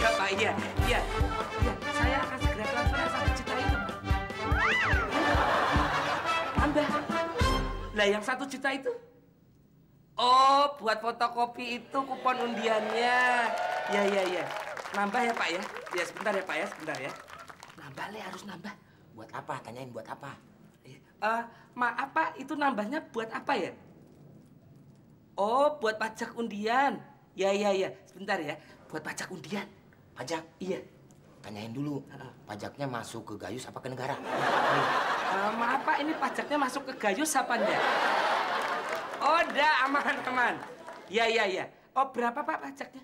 Iya, Pak, iya. Iya, saya akan segera transfer yang 1 juta itu, Pak. Nambah. Lah, yang 1 juta itu? Oh, buat fotokopi itu kupon undiannya. Iya. Nambah ya, Pak ya? Ya, sebentar ya, Pak ya, sebentar ya. Nambah, Le, harus nambah. Buat apa? Tanyain buat apa? Maaf, Pak, itu nambahnya buat apa ya? Oh, buat pajak undian. Ya. Sebentar ya. Buat pajak undian. Pajak? Iya. Tanyain dulu. Pajaknya masuk ke Gayus apa ke negara? Maaf, Pak, ini pajaknya masuk ke Gayus apa enggak? Oh, enggak. Aman. Ya. Oh, berapa, Pak, pajaknya?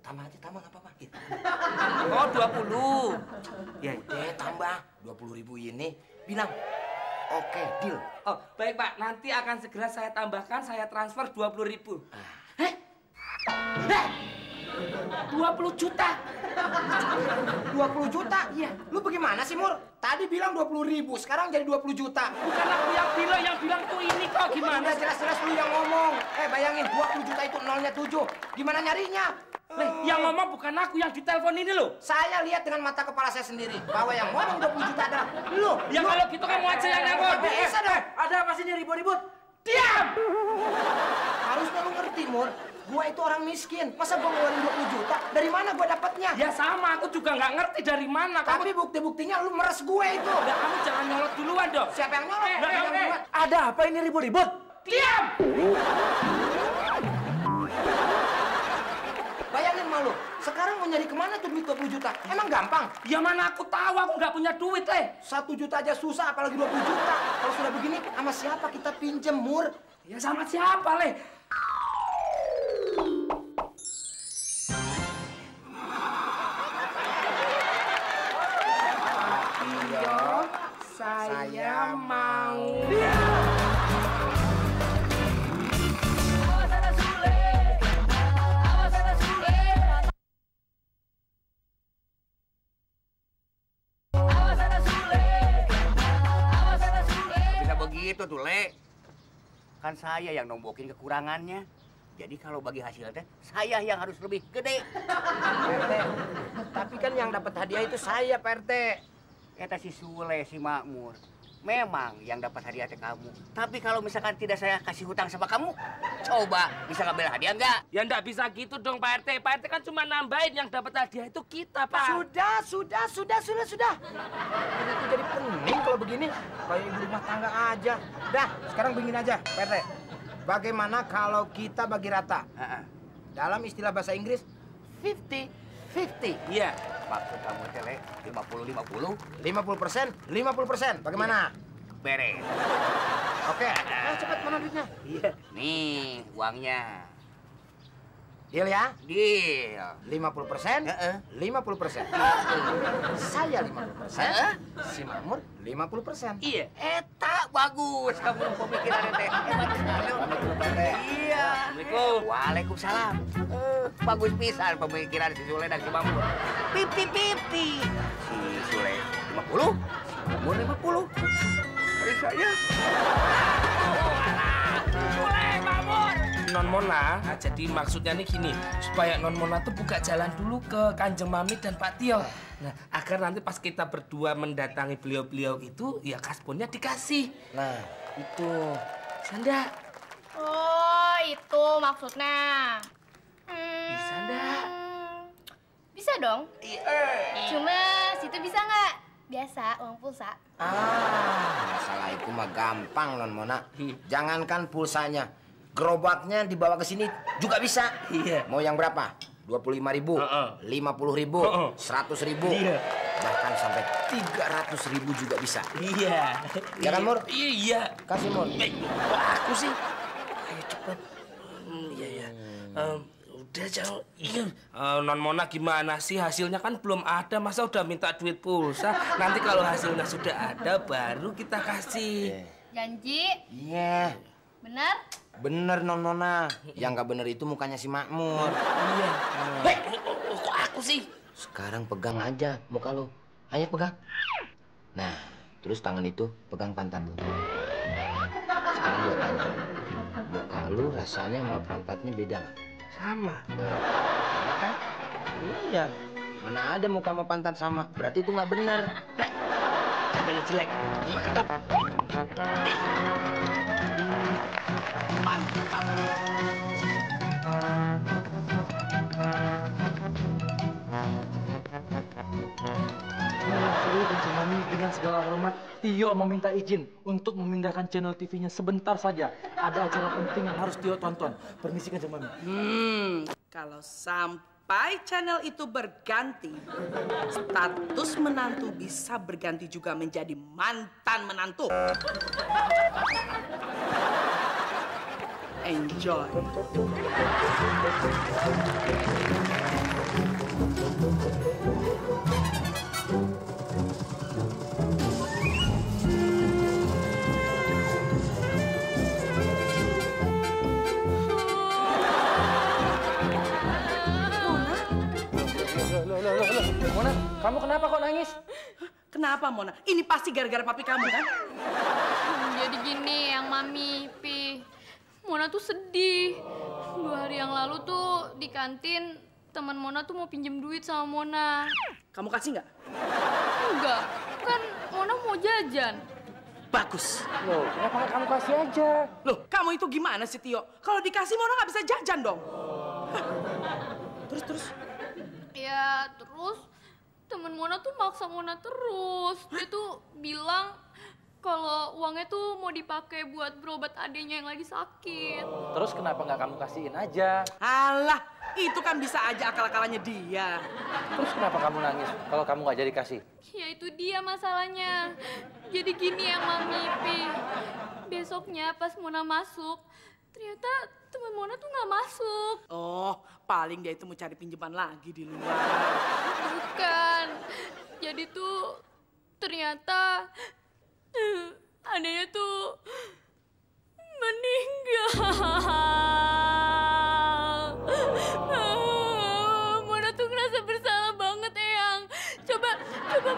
Tambah aja, tambah nggak apa-apa. Oh, 20. Ya. Tambah 20.000 ini. Bilang, oke, deal. Oh, baik, Pak. Nanti akan segera saya tambahkan, saya transfer 20.000. 20 juta. 20 juta? Iya. Lu bagaimana sih, Mur? Tadi bilang 20.000, sekarang jadi 20 juta. Bukan aku yang bilang tuh ini kok, gimana? Udah jelas-jelas lu yang ngomong. Bayangin, 20 juta itu nolnya 7. Gimana nyarinya? Yang ngomong bukan aku, yang ditelepon ini loh. Saya lihat dengan mata kepala saya sendiri bahwa yang ngomong 20 juta adalah lu. Ya kalau gitu kamu aja yang nelpon. Bisa dong. Ada apa sih ini ribut-ribut? Diam! Harusnya lu ngerti, Mur. Gua itu orang miskin. Masa gua ngeluarin 20 juta? Dari mana gua dapatnya? Ya sama, aku juga nggak ngerti dari mana. Tapi bukti-buktinya lu meres gue itu. Udah, kamu jangan nyolot duluan dong. Siapa yang nyolot? Yang duluan. Ada apa ini ribut-ribut? Diam! Bayangin malu. Sekarang mau nyari kemana tuh duit 20 juta? Emang gampang? Ya mana aku tahu, aku nggak punya duit, Le. 1 juta aja susah, apalagi 20 juta. Kalau sudah begini, sama siapa kita pinjem, Mur? Ya sama siapa, Le? Saya mau. Awas ada Sule. Awas ada Sule. Awas ada Sule. Awas ada Sule. Bisa begitu tuh, Le. Kan saya yang nombokin kekurangannya. Jadi kalau bagi hasilnya, saya yang harus lebih gede. PRT, tapi kan yang dapat hadiah itu saya, PRT. Kata si Sule, si Makmur. Memang yang dapat hadiah teh kamu. Tapi kalau misalkan tidak saya kasih hutang sama kamu, coba bisa ngambil hadiah nggak? Ya nggak bisa gitu dong, Pak RT. Pak RT kan cuma nambahin, yang dapat hadiah itu kita, Pak. Sudah. Ini tuh jadi pening kalau begini. Kayak ibu rumah tangga aja. Dah, sekarang begini aja, PRT. Bagaimana kalau kita bagi rata? Dalam istilah bahasa Inggris, 50-50. Iya. Maksud kamu tele 50-50? 50%, 50%. Bagaimana? Beres. Oke. Cepat mana duitnya? Iya. Nih uangnya. Deal ya? Deal. 50%, Heeh. 50%. Saya 50%, si Makmur 50%. Iya. Eta bagus kamu pemikirannya teh. Hebat sekali. Iya. Assalamualaikum. Waalaikumsalam. Bagus pisan pemikiran si Sule dan si Makmur. 50-50. Si Sule 50, si Makmur 50. Dari saya. Sule, Makmur. Non Mona, jadi maksudnya nih gini, supaya Non Mona tuh buka jalan dulu ke Kanjeng Mami dan Pak Tio. Nah, agar nanti pas kita berdua mendatangi beliau-beliau itu, ya kasbonnya dikasih. Nah, itu. Sanda, Oh, itu maksudnya. bisa ndak? Bisa dong. Cuma situ bisa nggak? Biasa, uang pulsa. Masalah itu mah gampang, Non Mona. Jangankan pulsanya, gerobaknya dibawa ke sini juga bisa. Iya. Mau yang berapa? 25.000, 50.000, 100.000, bahkan sampai 300.000 juga bisa. Iya. Ya kan, Mur? Iya. Kasih, Mur. Aku sih. Ayo cepet. Iya. Udah jangan. Iya. Non Mona gimana sih? Hasilnya kan belum ada. Masa udah minta duit pulsa? Nanti kalau hasilnya sudah ada, baru kita kasih. Janji? Iya. Bener? Bener, Non Mona. Yang nggak bener itu mukanya si Makmur. Iya. Kok aku sih? Sekarang pegang aja muka lu. Ayo pegang. Nah, terus tangan itu pegang pantat lu. Sekarang gua tanya. Muka lu rasanya sama pantatnya beda nggak? Sama. Sama kan? Iya. Mana ada muka sama pantat sama? Berarti itu nggak benar. Bener jelek. Mami, dengan segala hormat, Tio meminta izin untuk memindahkan channel TV-nya sebentar saja. Ada acara penting yang harus Tio tonton. Permisikan sama Mami. Kalau sampai channel itu berganti, status menantu bisa berganti juga menjadi mantan menantu. Enjoy. Mona, kamu kenapa kok nangis? Kenapa, Mona? Ini pasti gara-gara papi kamu, kan? Jadi gini, yang Mami, Pi. Mona tuh sedih. 2 hari yang lalu tuh di kantin, teman Mona tuh mau pinjem duit sama Mona. Kamu kasih nggak? Enggak, kan Mona mau jajan. Bagus. Loh, kenapa nggak kamu kasih aja? Loh, kamu itu gimana sih, Tio? Kalau dikasih Mona nggak bisa jajan dong. Terus. Ya, terus temen Mona tuh maksa Mona terus. Dia tuh bilang kalau uangnya tuh mau dipakai buat berobat adiknya yang lagi sakit. Terus kenapa nggak kamu kasihin aja? Alah, itu kan bisa aja akal-akalannya dia. Terus kenapa kamu nangis kalau kamu nggak jadi kasih? Ya itu dia masalahnya. Jadi gini yang Mami, Pi. Besoknya pas Mona masuk, ternyata teman Mona tuh nggak masuk. Oh, paling dia itu mau cari pinjaman lagi di luar. Bukan. Jadi tuh ternyata adanya tuh meninggal. Mona tuh ngerasa bersalah banget, Eyang. Coba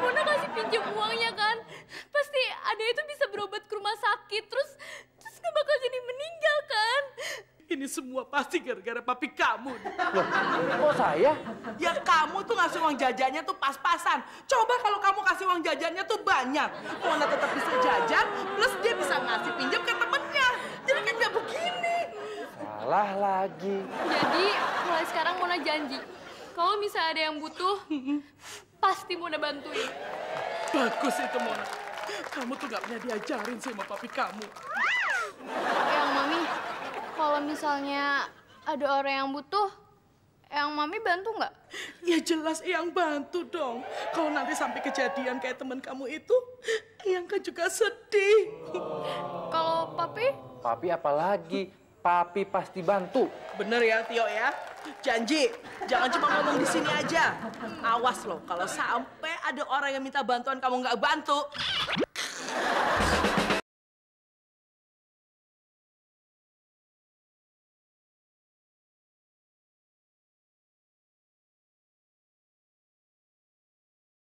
Mona kasih pinjam uangnya kan. Pasti adanya tuh bisa berobat ke rumah sakit. Terus nggak bakal jadi meninggal kan. Ini semua pasti gara-gara papi kamu. Loh, kok saya? Ya kamu tuh ngasih uang jajannya tuh pas-pasan. Coba kalau kamu kasih uang jajannya tuh banyak. Mona tetap bisa jajan, plus dia bisa ngasih pinjam ke temennya. Jadi kan nggak begini. Salah lagi. Jadi mulai sekarang Mona janji. Kalau misalnya ada yang butuh, pasti Mona bantuin. Bagus itu, Mona. Kamu tuh nggak pernah diajarin sama papi kamu. Yang Mami, kalau misalnya ada orang yang butuh, yang Mami bantu nggak? Ya jelas Eyang bantu dong. Kalau nanti sampai kejadian kayak teman kamu itu, Eyang kan juga sedih. Kalau Papi? Papi apalagi? Papi pasti bantu. Bener ya, Tio ya? Janji, jangan cuma ngomong di sini aja. Awas loh, kalau sampai ada orang yang minta bantuan kamu nggak bantu.